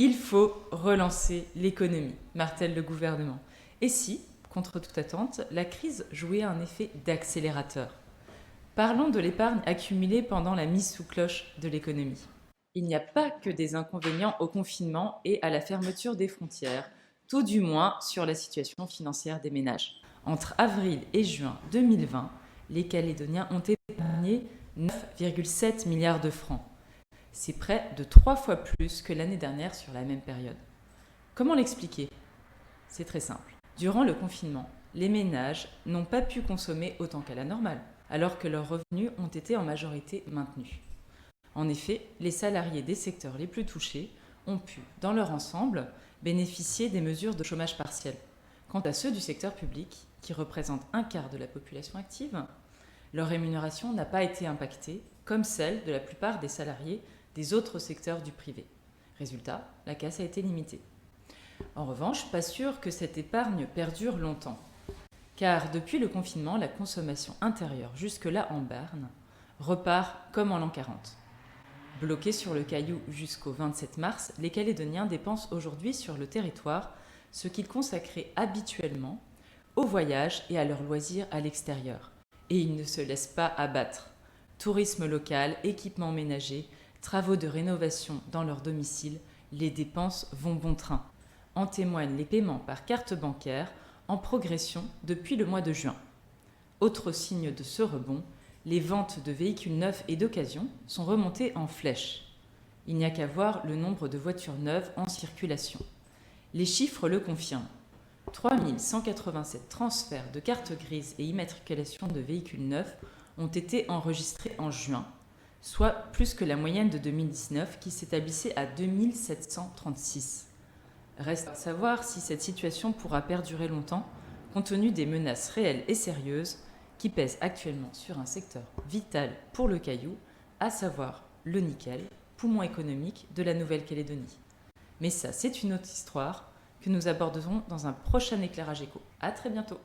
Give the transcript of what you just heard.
Il faut relancer l'économie, martèle le gouvernement. Et si, contre toute attente, la crise jouait un effet d'accélérateur? Parlons de l'épargne accumulée pendant la mise sous cloche de l'économie. Il n'y a pas que des inconvénients au confinement et à la fermeture des frontières, tout du moins sur la situation financière des ménages. Entre avril et juin 2020, les Calédoniens ont épargné 9,7 milliards de francs. C'est près de 3 fois plus que l'année dernière sur la même période. Comment l'expliquer? C'est très simple. Durant le confinement, les ménages n'ont pas pu consommer autant qu'à la normale, alors que leurs revenus ont été en majorité maintenus. En effet, les salariés des secteurs les plus touchés ont pu, dans leur ensemble, bénéficier des mesures de chômage partiel. Quant à ceux du secteur public, qui représentent un quart de la population active, leur rémunération n'a pas été impactée, comme celle de la plupart des salariés des autres secteurs du privé. Résultat, la casse a été limitée. En revanche, pas sûr que cette épargne perdure longtemps. Car depuis le confinement, la consommation intérieure, jusque-là en berne, repart comme en l'an 40. Bloqués sur le Caillou jusqu'au 27 mars, les Calédoniens dépensent aujourd'hui sur le territoire ce qu'ils consacraient habituellement au voyage et à leurs loisirs à l'extérieur. Et ils ne se laissent pas abattre. Tourisme local, équipements ménagers, travaux de rénovation dans leur domicile, les dépenses vont bon train. En témoignent les paiements par carte bancaire en progression depuis le mois de juin. Autre signe de ce rebond, les ventes de véhicules neufs et d'occasion sont remontées en flèche. Il n'y a qu'à voir le nombre de voitures neuves en circulation. Les chiffres le confirment. 3 187 transferts de cartes grises et immatriculations de véhicules neufs ont été enregistrés en juin, soit plus que la moyenne de 2019 qui s'établissait à 2 736. Reste à savoir si cette situation pourra perdurer longtemps, compte tenu des menaces réelles et sérieuses qui pèsent actuellement sur un secteur vital pour le Caillou, à savoir le nickel, poumon économique de la Nouvelle-Calédonie. Mais ça, c'est une autre histoire que nous aborderons dans un prochain éclairage éco. À très bientôt.